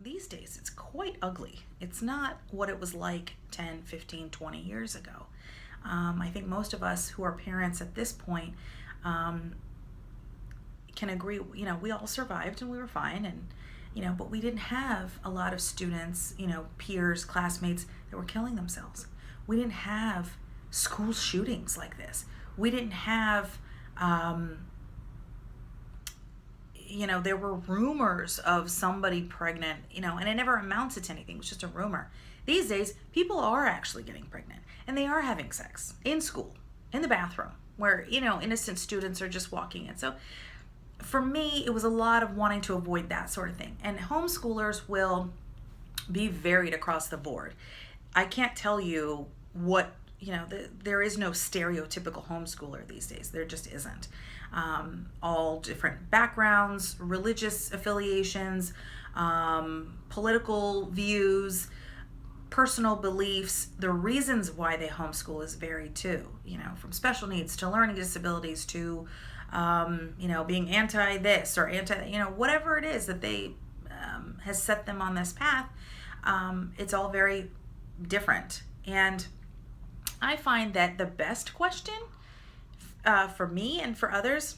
these days it's quite ugly. It's not what it was like 10, 15, 20 years ago. I think most of us who are parents at this point can agree, we all survived and we were fine, and but we didn't have a lot of students, peers, classmates that were killing themselves. We didn't have school shootings like this. We didn't have there were rumors of somebody pregnant, and it never amounted to anything. It was just a rumor. These days, people are actually getting pregnant, and they are having sex in school, in the bathroom, where, innocent students are just walking in. So for me, it was a lot of wanting to avoid that sort of thing. And homeschoolers will be varied across the board. I can't tell you what, there is no stereotypical homeschooler these days. There just isn't. All different backgrounds, religious affiliations, political views, personal beliefs. The reasons why they homeschool is varied too, from special needs to learning disabilities to, being anti this or anti, whatever it is that they has set them on this path. It's all very different. And I find that the best question for me and for others,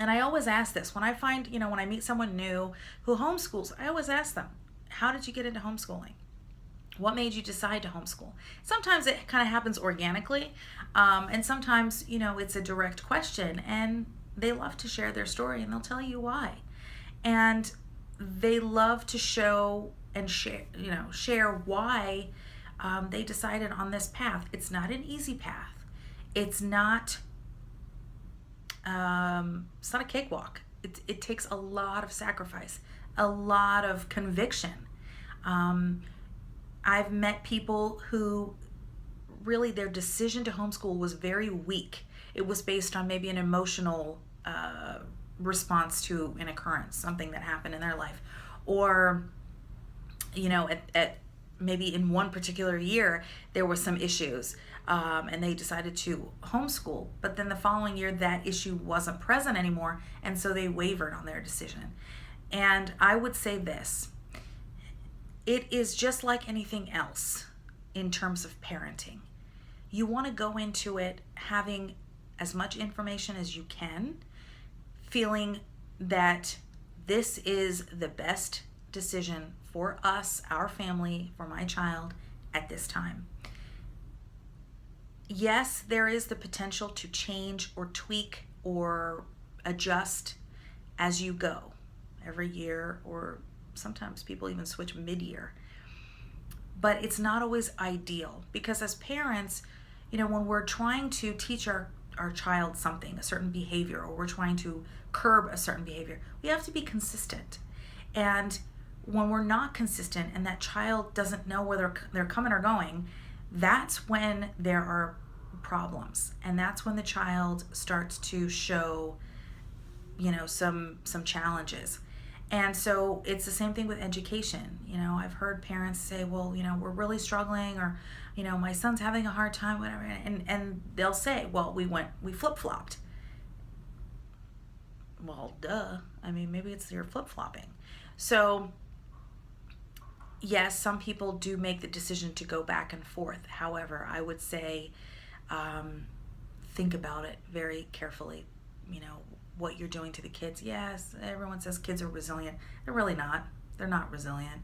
and I always ask this when I find, when I meet someone new who homeschools, I always ask them, how did you get into homeschooling? What made you decide to homeschool? Sometimes it kind of happens organically, and sometimes, it's a direct question, and they love to share their story, and they'll tell you why. And they love to show and share why they decided on this path. It's not an easy path. It's not a cakewalk. It takes a lot of sacrifice, a lot of conviction. I've met people who really their decision to homeschool was very weak. It was based on maybe an emotional response to an occurrence, something that happened in their life, or at maybe in one particular year there were some issues, and they decided to homeschool, but then the following year that issue wasn't present anymore, and so they wavered on their decision. And I would say this: it is just like anything else in terms of parenting. You want to go into it having as much information as you can, feeling that this is the best decision for us, our family, for my child at this time. Yes, there is the potential to change or tweak or adjust as you go every year, or sometimes people even switch mid-year. But it's not always ideal, because as parents, when we're trying to teach our child something, a certain behavior, or we're trying to curb a certain behavior, we have to be consistent. And when we're not consistent and that child doesn't know where they're coming or going, that's when there are problems. And that's when the child starts to show, some challenges. And so it's the same thing with education. I've heard parents say, well, we're really struggling, or, my son's having a hard time, whatever. And they'll say, well, we flip-flopped. Well, duh. I mean, maybe it's your flip-flopping. So yes, some people do make the decision to go back and forth. However, I would say, think about it very carefully. What you're doing to the kids. Yes, everyone says kids are resilient. They're really not. They're not resilient.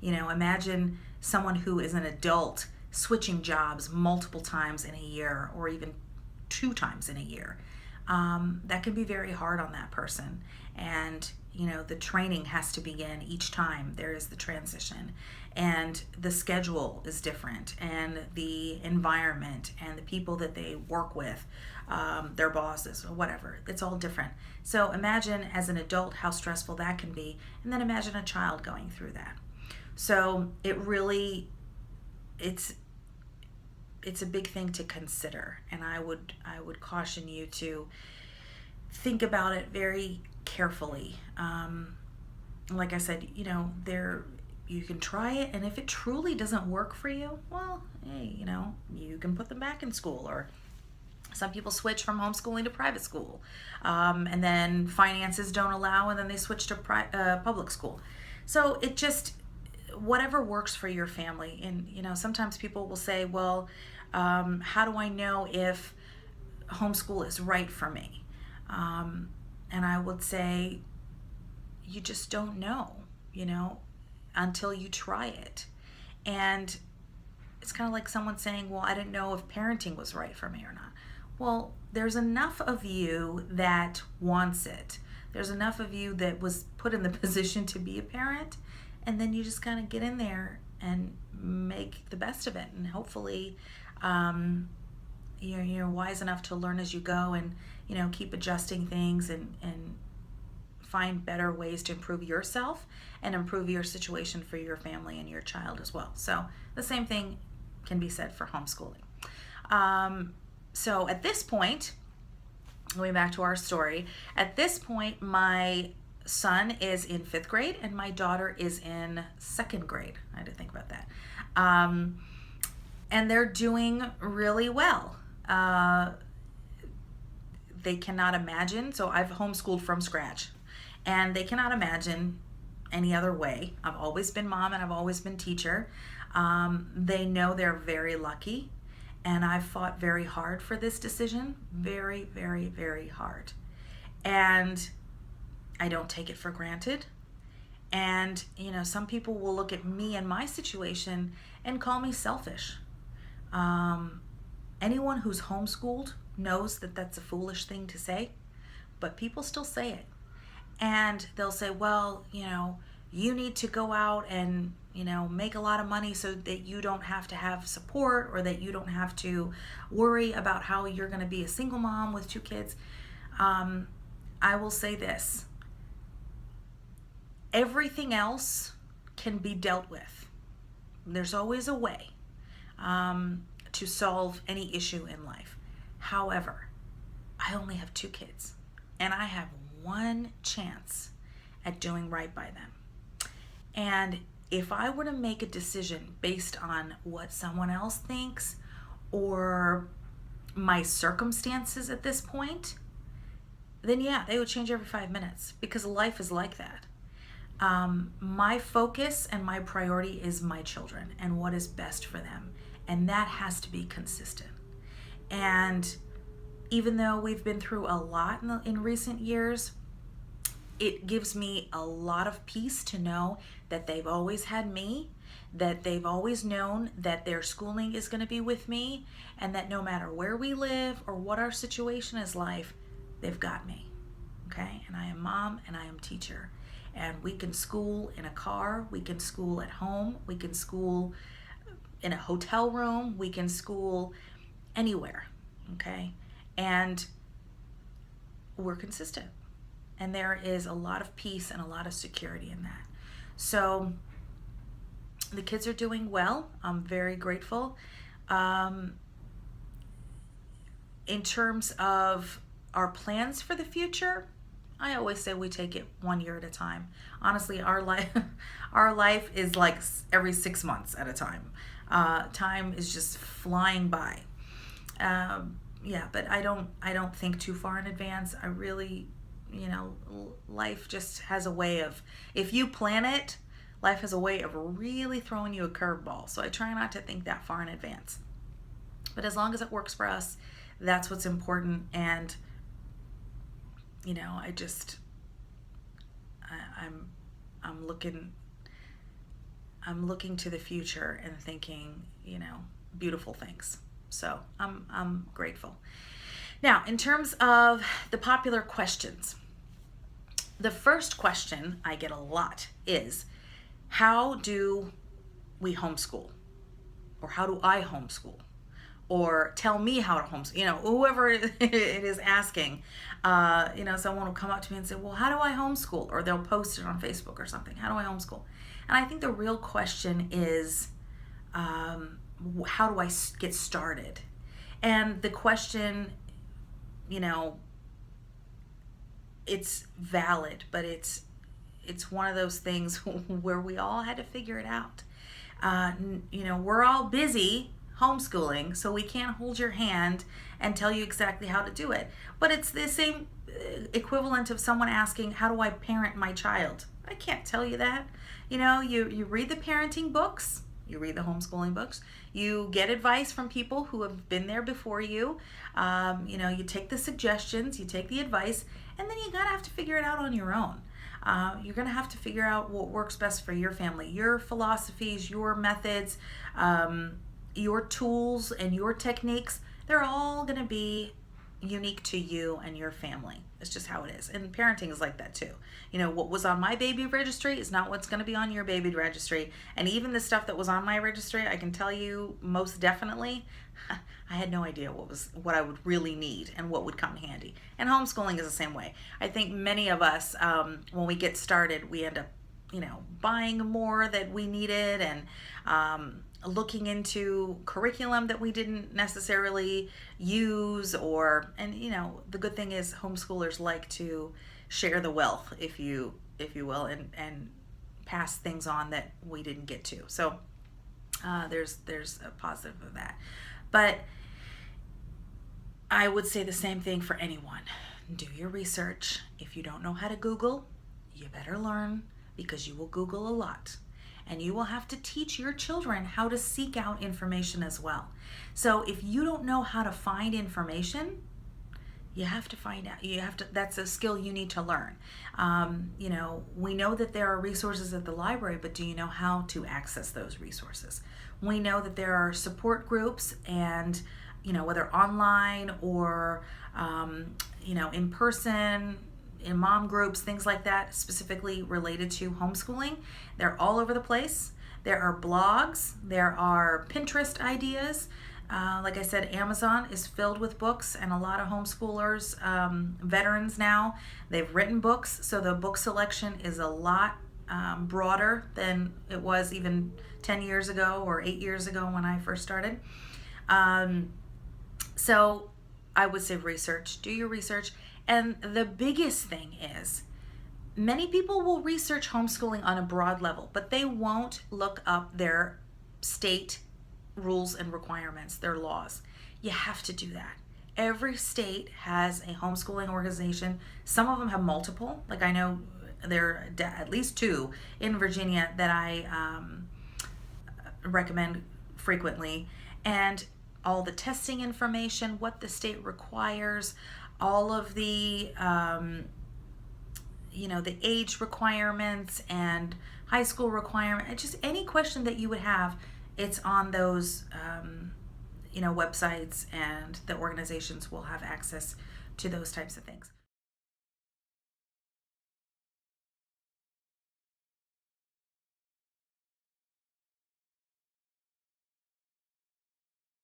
Imagine someone who is an adult switching jobs multiple times in a year, or even 2 times in a year. That can be very hard on that person. And, the training has to begin each time there is the transition. And the schedule is different, and the environment and the people that they work with, their bosses or whatever, it's all different. So imagine as an adult how stressful that can be, and then imagine a child going through that. So it's a big thing to consider, and I would caution you to think about it very carefully. Like I said, you can try it, and if it truly doesn't work for you, well, hey, you can put them back in school. Or some people switch from homeschooling to private school, and then finances don't allow, and then they switch to public school. So it just, whatever works for your family. And, sometimes people will say, well, how do I know if homeschool is right for me? And I would say, you just don't know, until you try it. And it's kind of like someone saying, well, I didn't know if parenting was right for me or not. Well, there's enough of you that wants it. There's enough of you that was put in the position to be a parent, and then you just kind of get in there and make the best of it. And hopefully, you're wise enough to learn as you go, and keep adjusting things and find better ways to improve yourself and improve your situation for your family and your child as well. So the same thing can be said for homeschooling. So at this point, going back to our story, at this point, my son is in 5th grade and my daughter is in 2nd grade. I had to think about that. And they're doing really well. They cannot imagine, so I've homeschooled from scratch, and they cannot imagine any other way. I've always been mom and I've always been teacher. They know they're very lucky, and I've fought very hard for this decision. Very, very, very hard. And I don't take it for granted. And, some people will look at me and my situation and call me selfish. Anyone who's homeschooled knows that that's a foolish thing to say, but people still say it. And they'll say, well, you need to go out and, make a lot of money so that you don't have to have support, or that you don't have to worry about how you're going to be a single mom with 2 kids. I will say this. Everything else can be dealt with. There's always a way to solve any issue in life. However, I only have 2 kids, and I have one chance at doing right by them. And if I were to make a decision based on what someone else thinks or my circumstances at this point, then yeah, they would change every 5 minutes, because life is like that. My focus and my priority is my children and what is best for them. And that has to be consistent. And even though we've been through a lot in recent years, it gives me a lot of peace to know that they've always had me, that they've always known that their schooling is going to be with me, and that no matter where we live or what our situation is like, they've got me. Okay? And I am mom and I am teacher. And we can school in a car, we can school at home, we can school in a hotel room, we can school anywhere. Okay? And we're consistent. And there is a lot of peace and a lot of security in that. So the kids are doing well. I'm very grateful. In terms of our plans for the future, I always say we take it 1 year at a time. Honestly, our life is like every 6 months at a time. Time is just flying by. But I don't think too far in advance. I really, life just has a way of, if you plan it, life has a way of really throwing you a curveball. So I try not to think that far in advance. But as long as it works for us, that's what's important. And I'm looking to the future and thinking, beautiful things. So I'm grateful. Now, in terms of the popular questions, the first question I get a lot is, how do we homeschool? Or how do I homeschool? Or tell me how to homeschool. Whoever it is asking, someone will come up to me and say, well, how do I homeschool? Or they'll post it on Facebook or something. How do I homeschool? And I think the real question is, how do I get started? And the question, it's valid, but it's one of those things where we all had to figure it out. We're all busy homeschooling, so we can't hold your hand and tell you exactly how to do it. But it's the same equivalent of someone asking, how do I parent my child? I can't tell you that. You read the parenting books, you read the homeschooling books, you get advice from people who have been there before you. You take the suggestions, you take the advice, and then you gotta have to figure it out on your own. You're going to have to figure out what works best for your family, your philosophies, your methods, your tools, and your techniques. They're all going to be unique to you and your family. It's just how it is. And parenting is like that too. What was on my baby registry is not what's going to be on your baby registry. And even the stuff that was on my registry, I can tell you most definitely, I had no idea what I would really need and what would come handy. And homeschooling is the same way. I think many of us, when we get started, we end up, buying more that we needed and looking into curriculum that we didn't necessarily use, and the good thing is homeschoolers like to share the wealth, if you will, and pass things on that we didn't get to. So there's a positive of that. But I would say the same thing for anyone. Do your research. If you don't know how to Google, you better learn, because you will Google a lot. And you will have to teach your children how to seek out information as well. So if you don't know how to find information, you have to find out. That's a skill you need to learn. We know that there are resources at the library, but do you know how to access those resources? We know that there are support groups, and whether online or in person, in mom groups, things like that, specifically related to homeschooling. They're all over the place. There are blogs, there are Pinterest ideas. Like I said, Amazon is filled with books, and a lot of homeschoolers, veterans now, they've written books, so the book selection is a lot broader than it was even 10 years ago or 8 years ago when I first started. So I would say research, do your research. And the biggest thing is, many people will research homeschooling on a broad level, but they won't look up their state rules and requirements, their laws. You have to do that. Every state has a homeschooling organization. Some of them have multiple. Like I know there are at least 2 in Virginia that I recommend frequently. And all the testing information, what the state requires, all of the the age requirements and high school requirement, just any question that you would have, it's on those websites, and the organizations will have access to those types of things.